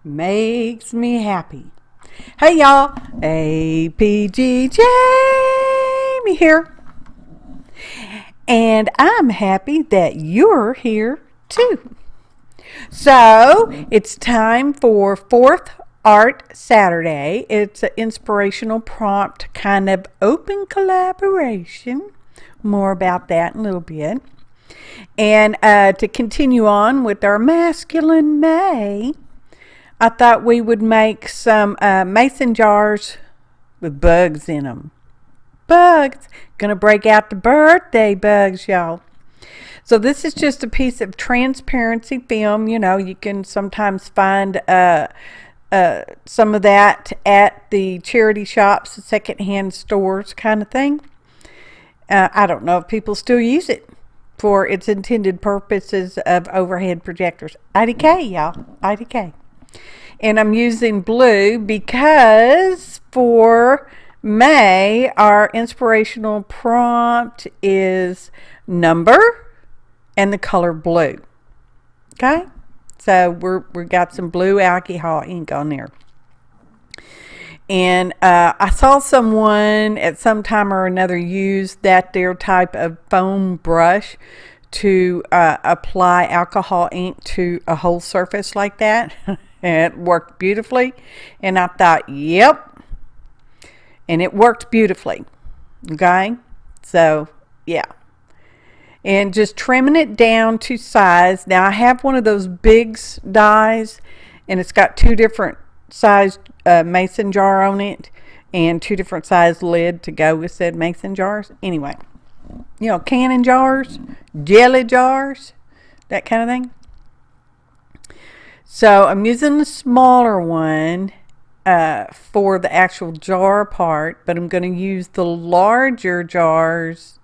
makes me happy. Hey y'all, APG Jamie here. And I'm happy that you're here too. So it's time for Fourth Art Saturday. It's an inspirational prompt kind of open collaboration. More about that in a little bit. And to continue on with our masculine May, I thought we would make some mason jars with bugs in them. Bugs. Gonna break out the birthday bugs, y'all. So this is just a piece of transparency film. You know, you can sometimes find some of that at the charity shops, secondhand stores kind of thing. I don't know if people still use it for its intended purposes of overhead projectors. IDK, y'all. IDK. And I'm using blue because for May, our inspirational prompt is number and the color blue. Okay? So we got some blue alcohol ink on there. And I saw someone at some time or another use that their type of foam brush to apply alcohol ink to a whole surface like that. And it worked beautifully. And I thought, yep. And it worked beautifully. Okay? So, yeah. And just trimming it down to size. Now, I have one of those big dies, and it's got two different sized mason jar on it and two different size lid to go with said mason jars. Anyway, you know, canning jars, jelly jars, that kind of thing. So I'm using the smaller one for the actual jar part, but I'm going to use the larger jars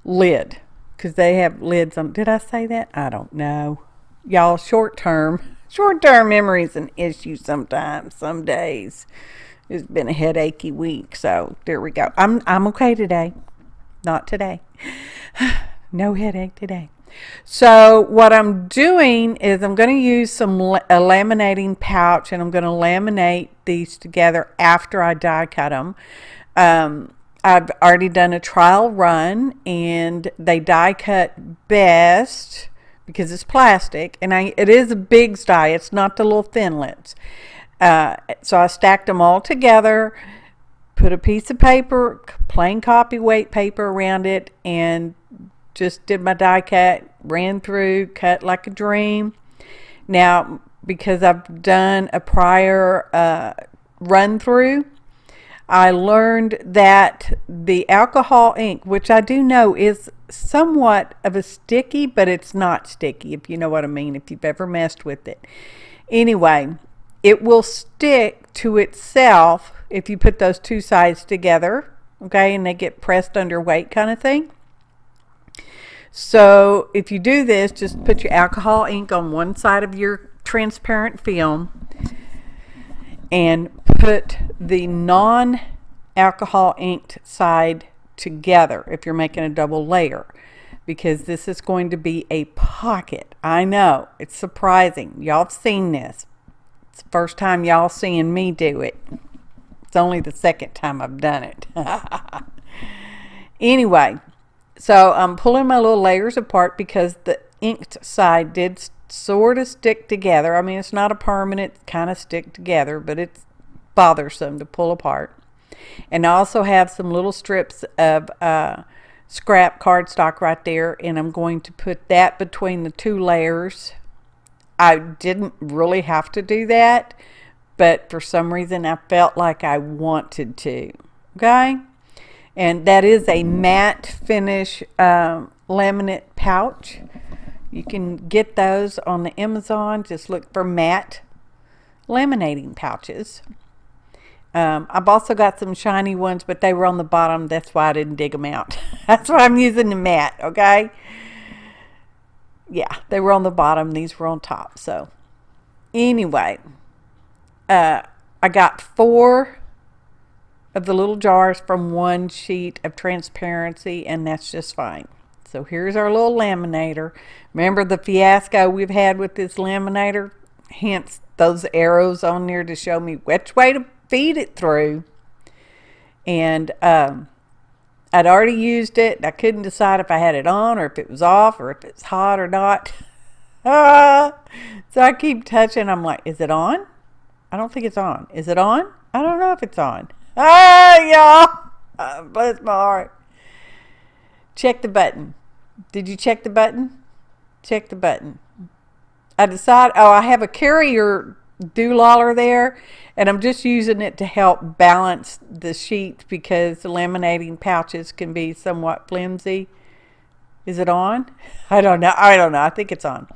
lid because they have lids on. Did I say that? I don't know. Y'all, short-term memory is an issue sometimes, some days. It's been a headachy week, so there we go. I'm okay today. Not today. No headache today. So what I'm doing is I'm going to use some a laminating pouch, and I'm going to laminate these together after I die cut them. I've already done a trial run, and they die cut best because it's plastic, and it is a big die. It's not the little thinlets. So I stacked them all together, put a piece of paper, plain copy weight paper around it, and just did my die cut, ran through, cut like a dream. Now, because I've done a prior run through, I learned that the alcohol ink, which I do know is somewhat of a sticky, but it's not sticky, if you know what I mean, if you've ever messed with it. Anyway, it will stick to itself if you put those two sides together, okay, and they get pressed under weight kind of thing. So if you do this, just put your alcohol ink on one side of your transparent film and put the non-alcohol inked side together if you're making a double layer, because this is going to be a pocket. I know, it's surprising. Y'all have seen this. It's the first time y'all seeing me do it. It's only the second time I've done it. Anyway, so I'm pulling my little layers apart because the inked side did sort of stick together. I mean, it's not a permanent kind of stick together, but it's bothersome to pull apart. And I also have some little strips of scrap cardstock right there, and I'm going to put that between the two layers. I didn't really have to do that, but for some reason I felt like I wanted to. Okay? And that is a matte finish laminate pouch. You can get those on the Amazon. Just look for matte laminating pouches. I've also got some shiny ones, but they were on the bottom. That's why I didn't dig them out. That's why I'm using the matte, okay? Yeah, they were on the bottom. These were on top. So anyway, I got 4 of the little jars from one sheet of transparency, and that's just fine. So here's our little laminator. Remember the fiasco we've had with this laminator? Hence those arrows on there to show me which way to feed it through. And I'd already used it. I couldn't decide if I had it on or if it was off or if it's hot or not. So I keep touching. I'm like, is it on? I don't think it's on. Is it on? I don't know if it's on. Y'all. Bless my heart. Check the button. Did you check the button? Check the button. I decided, I have a carrier doulaller there, and I'm just using it to help balance the sheet because the laminating pouches can be somewhat flimsy. Is it on? I don't know. I think it's on.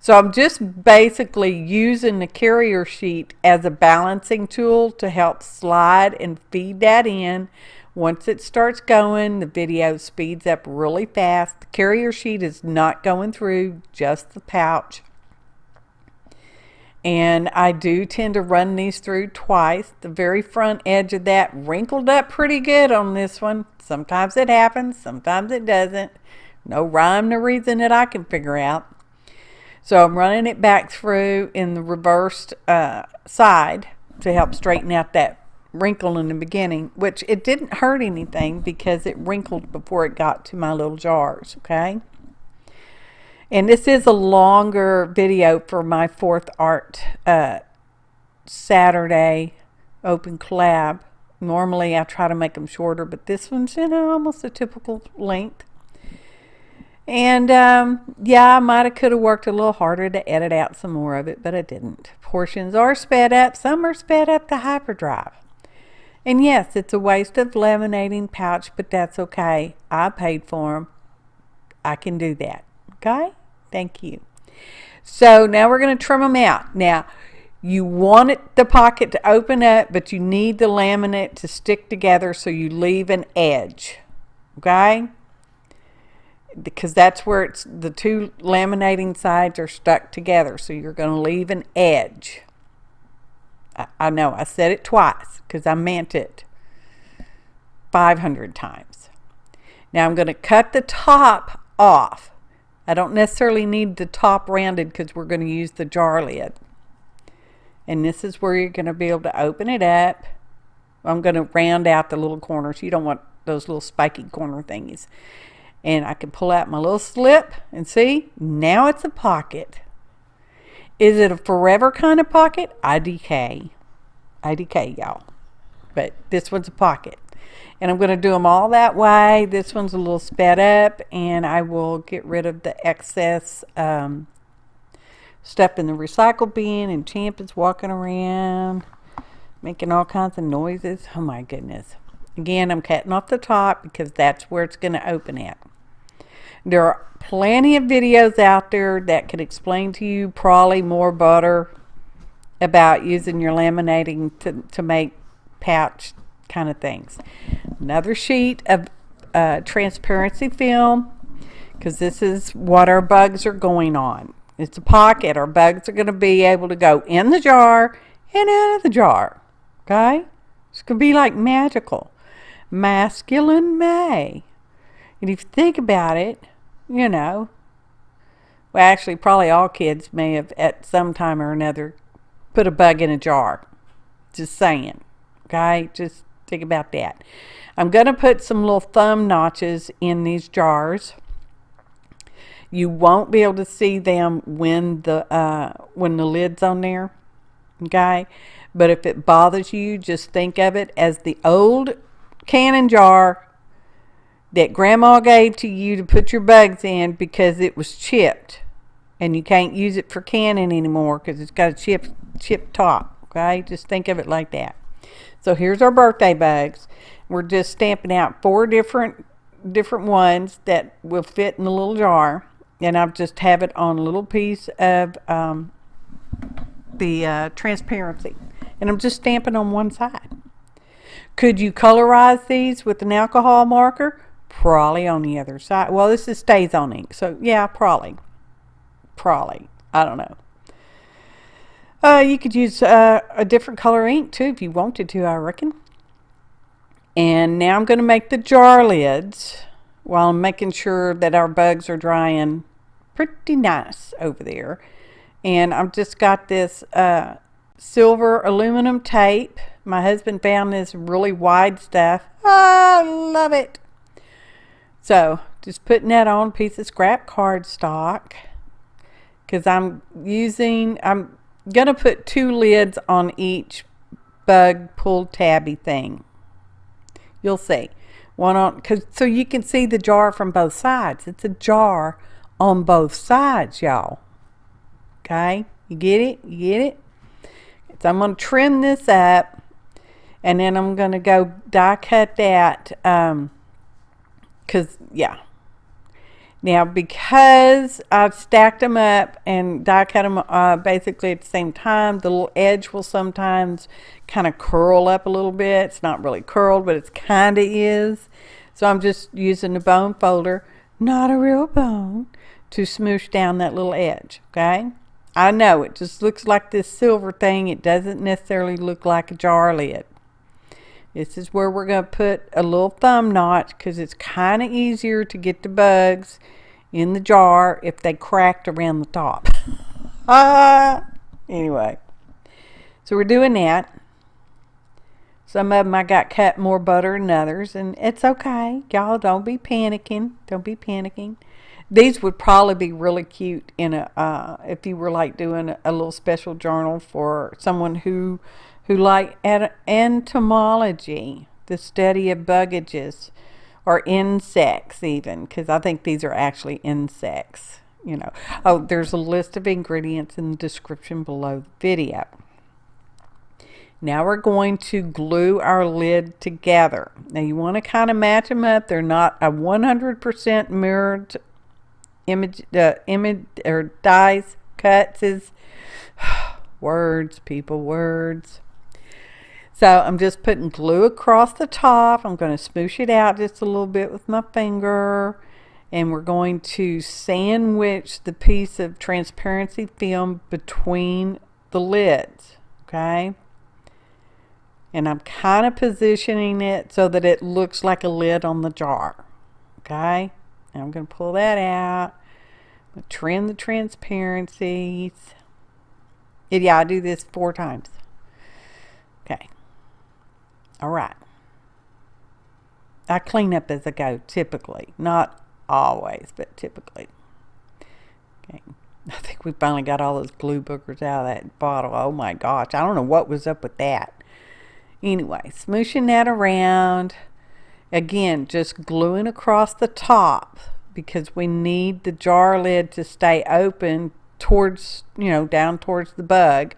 So I'm just basically using the carrier sheet as a balancing tool to help slide and feed that in. Once it starts going, the video speeds up really fast. The carrier sheet is not going through, just the pouch. And I do tend to run these through twice. The very front edge of that wrinkled up pretty good on this one. Sometimes it happens, sometimes it doesn't. No rhyme nor reason that I can figure out. So I'm running it back through in the reversed side to help straighten out that wrinkle in the beginning, which it didn't hurt anything because it wrinkled before it got to my little jars, okay? And this is a longer video for my 4th Art Saturday open collab. Normally I try to make them shorter, but this one's, almost a typical length. And yeah, I might have could have worked a little harder to edit out some more of it, but I didn't. Portions are sped up. Some are sped up to hyperdrive. And yes, it's a waste of laminating pouch, but that's okay. I paid for them. I can do that. Okay? Thank you. So now we're going to trim them out. Now, you want the pocket to open up, but you need the laminate to stick together so you leave an edge. Okay? Because that's where it's the two laminating sides are stuck together, so you're going to leave an edge. I know I said it twice because I meant it 500 times. Now I'm going to cut the top off. I don't necessarily need the top rounded because we're going to use the jar lid. And this is where you're going to be able to open it up. I'm going to round out the little corners. You don't want those little spiky corner thingies. And I can pull out my little slip and see, now it's a pocket. Is it a forever kind of pocket? I decay, y'all. But this one's a pocket. And I'm going to do them all that way. This one's a little sped up, and I will get rid of the excess stuff in the recycle bin. And Champ is walking around making all kinds of noises. Oh my goodness. Again, I'm cutting off the top because that's where it's going to open at. There are plenty of videos out there that can explain to you, probably more butter, about using your laminating to make pouch kind of things. Another sheet of transparency film, because this is what our bugs are going on. It's a pocket. Our bugs are going to be able to go in the jar and out of the jar. Okay? It's going to be like magical. Masculine May. And if you think about it, well, actually probably all kids may have at some time or another put a bug in a jar. Just saying. Okay? Just think about that. I'm going to put some little thumb notches in these jars. You won't be able to see them when the lid's on there. Okay? But if it bothers you, just think of it as the old canning jar that Grandma gave to you to put your bugs in because it was chipped. And you can't use it for canning anymore because it's got a chipped top. Okay? Just think of it like that. So here's our birthday bugs. We're just stamping out 4 different ones that will fit in the little jar. And I'll just have it on a little piece of the transparency. And I'm just stamping on one side. Could you colorize these with an alcohol marker? Probably on the other side. Well, this is stazon ink. So yeah, probably. I don't know. You could use a different color ink too if you wanted to, I reckon. And now I'm going to make the jar lids while I'm making sure that our bugs are drying pretty nice over there. And I've just got this silver aluminum tape. My husband found this really wide stuff. I love it. So just putting that on a piece of scrap cardstock, because I'm gonna put 2 lids on each bug pull tabby thing. You'll see. One on, so you can see the jar from both sides. It's a jar on both sides, y'all. Okay, you get it? You get it? So I'm going to trim this up, and then I'm going to go die cut that, because, yeah. Now, because I've stacked them up and die cut them basically at the same time, the little edge will sometimes kind of curl up a little bit. It's not really curled, but it's kind of is. So I'm just using the bone folder, not a real bone, to smoosh down that little edge, okay? I know it just looks like this silver thing. It doesn't necessarily look like a jar lid. This is where we're going to put a little thumb notch, because it's kind of easier to get the bugs in the jar if they cracked around the top. Anyway, so we're doing that. Some of them I got cut more butter than others, and it's okay. Y'all don't be panicking. Don't be panicking. These would probably be really cute in a if you were like doing a little special journal for someone who like entomology, the study of bugages, or insects even, because I think these are actually insects, you know. Oh, there's a list of ingredients in the description below the video. Now we're going to glue our lid together. Now you want to kind of match them up. They're not a 100% mirrored image or dies, cuts is words, people, words. So I'm just putting glue across the top. I'm going to smoosh it out just a little bit with my finger, and we're going to sandwich the piece of transparency film between the lids, okay? And I'm kind of positioning it so that it looks like a lid on the jar, okay? Now I'm going to pull that out. I'm going to trim the transparencies. Yeah, I do this 4 times. Okay. All right. I clean up as I go, typically. Not always, but typically. Okay. I think we finally got all those glue boogers out of that bottle. Oh my gosh. I don't know what was up with that. Anyway, smooshing that around. Again, just gluing across the top, because we need the jar lid to stay open towards, you know, down towards the bug,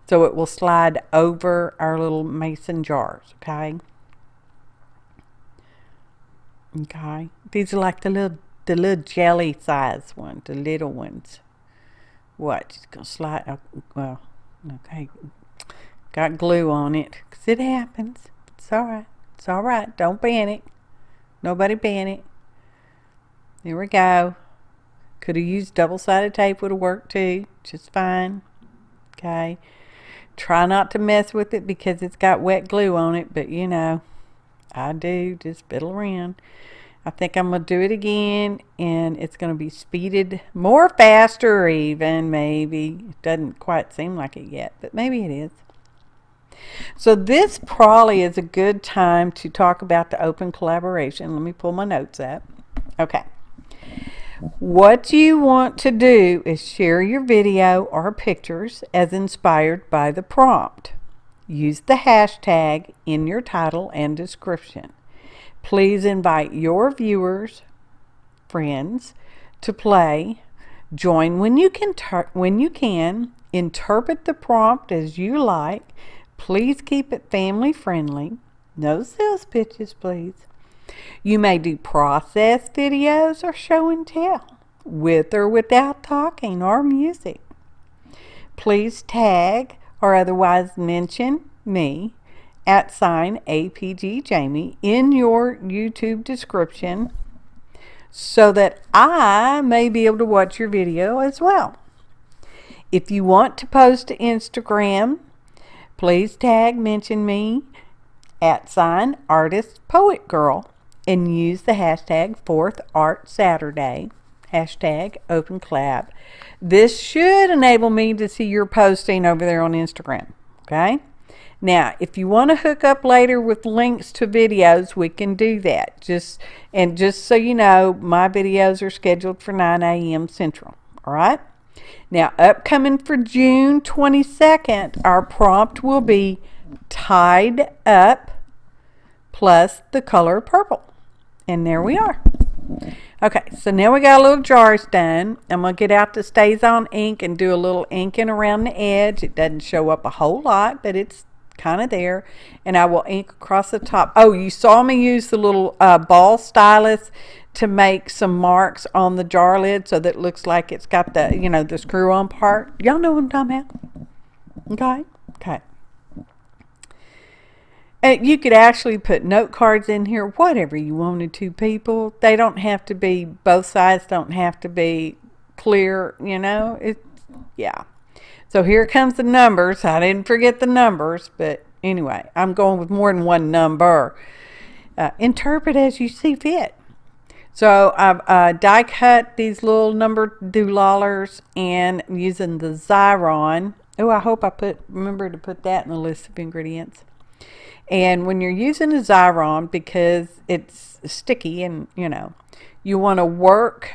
so it will slide over our little mason jars, okay? Okay. These are like the little jelly size ones, the little ones. What? Just gonna slide, well, okay. Got glue on it, because it happens. It's all right. It's all right. Don't panic. Nobody panic. There we go. Could have used double-sided tape, would have worked too. Just fine. Okay. Try not to mess with it because it's got wet glue on it, but you know, I do. Just fiddle around. I think I'm going to do it again, and it's going to be speeded more faster even, maybe. It doesn't quite seem like it yet, but maybe it is. So this probably is a good time to talk about the open collaboration. Let me pull my notes up. Okay. What you want to do is share your video or pictures as inspired by the prompt. Use the hashtag in your title and description. Please invite your viewers, friends, to play. Join when you can. Interpret the prompt as you like. Please keep it family friendly. No sales pitches, please. You may do process videos or show and tell, with or without talking or music. Please tag or otherwise mention me @ APG Jamie in your YouTube description, so that I may be able to watch your video as well. If you want to post to Instagram, please mention me @ artistpoetgirl, and use the hashtag 4th Art Saturday, hashtag open collab. This should enable me to see your posting over there on Instagram. Okay. Now, if you want to hook up later with links to videos, we can do that. Just so you know, my videos are scheduled for 9 a.m. Central. All right. Now, upcoming for June 22nd, our prompt will be tied up plus the color purple. And there we are. Okay, so now we got a little jars done. I'm going to get out the stazon ink and do a little inking around the edge. It doesn't show up a whole lot, but it's kind of there. And I will ink across the top. Oh, you saw me use the little ball stylus to make some marks on the jar lid so that it looks like it's got the, you know, the screw on part. Y'all know what I'm talking about? Okay? Okay. And you could actually put note cards in here, whatever you wanted to, people. They don't have to be, both sides don't have to be clear, you know. Yeah. So here comes the numbers. I didn't forget the numbers, but anyway, I'm going with more than one number. Interpret as you see fit. So I've die cut these little number doolallers and I'm using the xryon. Oh, I hope I remember to put that in the list of ingredients. And when you're using a xryon, because it's sticky and, you know, you want to work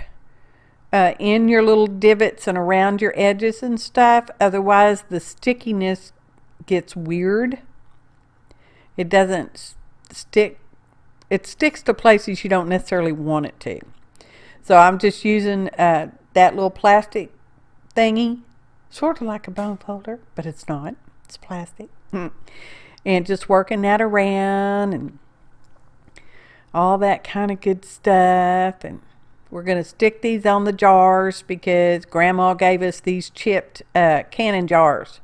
in your little divots and around your edges and stuff. Otherwise, the stickiness gets weird. It doesn't stick. It sticks to places you don't necessarily want it to. So I'm just using that little plastic thingy, sort of like a bone folder, but it's not. It's plastic. And just working that around and all that kind of good stuff. And we're going to stick these on the jars because Grandma gave us these chipped canning jars.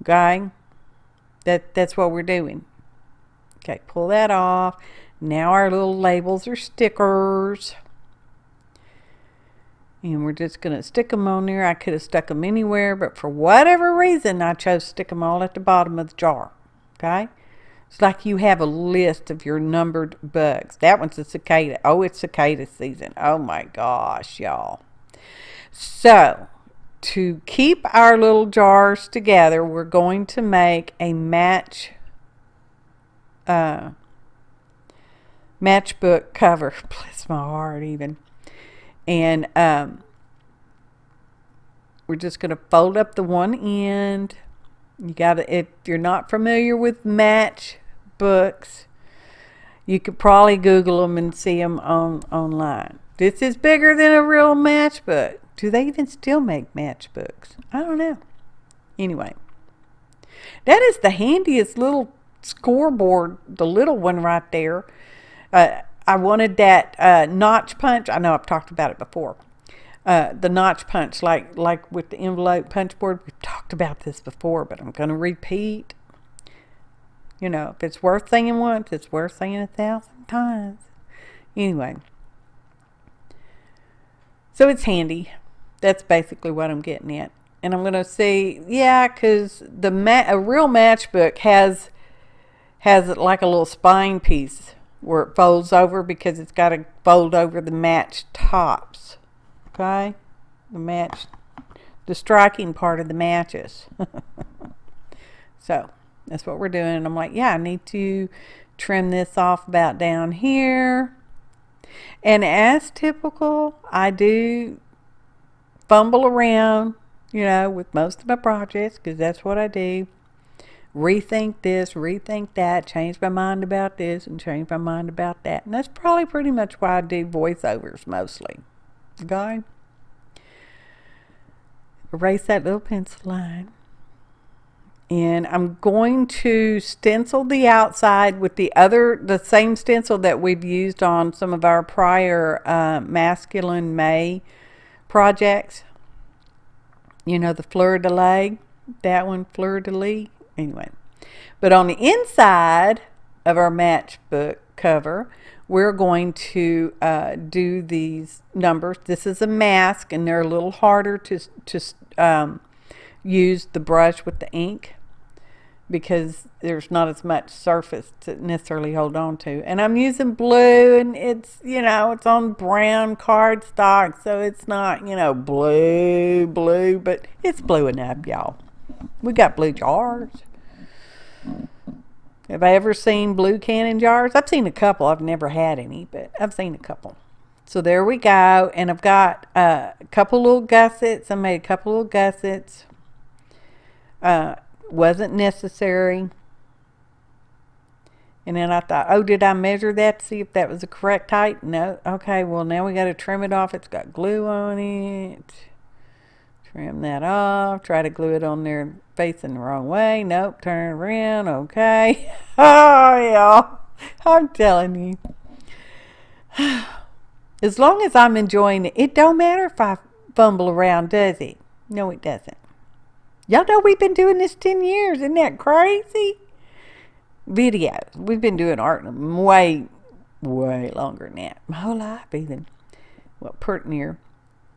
Okay? That's what we're doing. Okay, pull that off. Now our little labels are stickers. And we're just going to stick them on there. I could have stuck them anywhere, but for whatever reason, I chose to stick them all at the bottom of the jar. Okay? It's like you have a list of your numbered bugs. That one's a cicada. Oh, it's cicada season. Oh my gosh, y'all. So, to keep our little jars together, we're going to make a matchbook cover. Bless my heart even. And we're just going to fold up the one end. You gotta, if you're not familiar with match books, you could probably Google them and see them online. This is bigger than a real matchbook. Do they even still make matchbooks? I don't know. Anyway, that is the handiest little scoreboard, the little one right there. I wanted that notch punch. I know I've talked about it before. The notch punch, like with the envelope punch board. We've talked about this before, but I'm going to repeat. You know, if it's worth saying once, it's worth saying 1,000 times. Anyway. So it's handy. That's basically what I'm getting at. And I'm going to say, yeah, because a real matchbook has like a little spine piece where it folds over because it's got to fold over the match tops. Okay, the striking part of the matches. So that's what we're doing. And I'm like, yeah, I need to trim this off about down here. And as typical, I do fumble around, you know, with most of my projects because that's what I do. Rethink this, rethink that, change my mind about this and change my mind about that. And that's probably pretty much why I do voiceovers mostly. Okay. Erase that little pencil line. And I'm going to stencil the outside with the same stencil that we've used on some of our prior Masculine May projects. You know, the fleur de lis, that one, fleur de lis. Anyway, but on the inside of our matchbook cover, we're going to do these numbers. This is a mask, and they're a little harder to use the brush with the ink because there's not as much surface to necessarily hold on to. And I'm using blue, and it's, you know, it's on brown cardstock, so it's not, you know, blue, but it's blue enough, y'all. We got blue jars. Have I ever seen blue cannon jars? I've seen a couple. I've never had any, but I've seen a couple. So there we go. And I've got a couple little gussets. I made a couple little gussets. Wasn't necessary. And then I thought, oh, did I measure that to see if that was the correct height? No. Okay, well, now we got to trim it off. It's got glue on it. Trim that off. Try to glue it on there facing the wrong way. Nope. Turn it around. Okay. Oh, yeah. I'm telling you. As long as I'm enjoying it, it don't matter if I fumble around, does it? No, it doesn't. Y'all know we've been doing this 10 years. Isn't that crazy? Videos. We've been doing art way longer than that. My whole life even. Well, pretty near.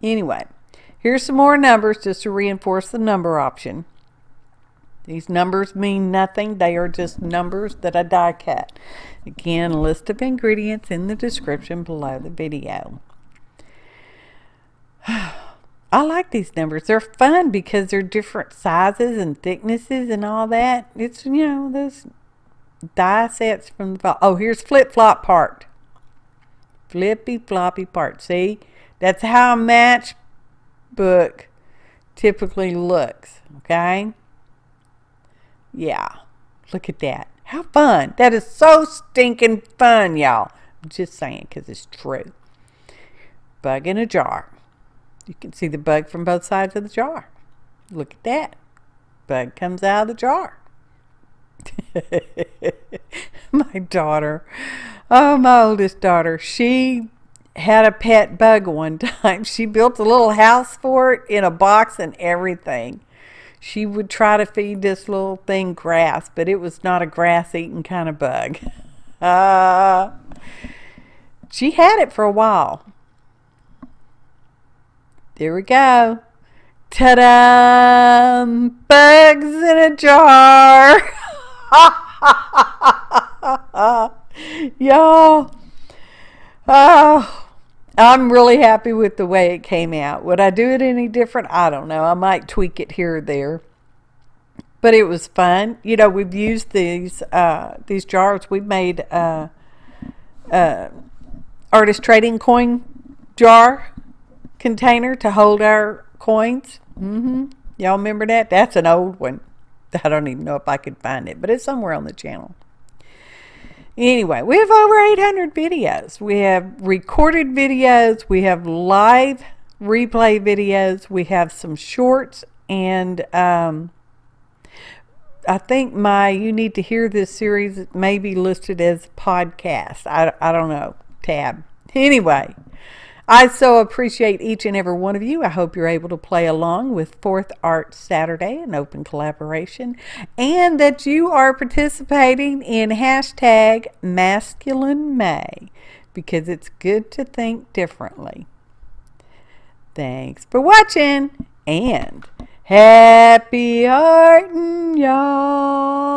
Anyway, here's some more numbers just to reinforce the number option. These numbers mean nothing. They are just numbers that I die cut. Again, a list of ingredients in the description below the video. I like these numbers. They're fun because they're different sizes and thicknesses and all that. It's, those die sets from the... Oh, here's flip-flop part. Flippy-floppy part. See? That's how a matchbook typically looks. Okay? Yeah. Look at that. How fun. That is so stinking fun, y'all. I'm just saying because it's true. Bug in a jar. You can see the bug from both sides of the jar. Look at that. Bug comes out of the jar. My daughter, my oldest daughter, she had a pet bug one time. She built a little house for it in a box and everything. She would try to feed this little thing grass, but it was not a grass-eating kind of bug. She had it for a while. There we go. Ta-da! Bugs in a jar. Y'all, I'm really happy with the way it came out. Would I do it any different? I don't know. I might tweak it here or there, but it was fun. We've used these jars. We've made artist trading coin jar container to hold our coins. Y'all remember that? That's an old one. I don't even know if I could find it, but it's somewhere on the channel. Anyway, we have over 800 videos. We have recorded videos. We have live replay videos. We have some shorts. And I think my You Need to Hear This series may be listed as podcast. I don't know. Tab. Anyway, I so appreciate each and every one of you. I hope you're able to play along with 4th Art Saturday, an open collaboration, and that you are participating in hashtag Masculine May, because it's good to think differently. Thanks for watching, and happy arting, y'all.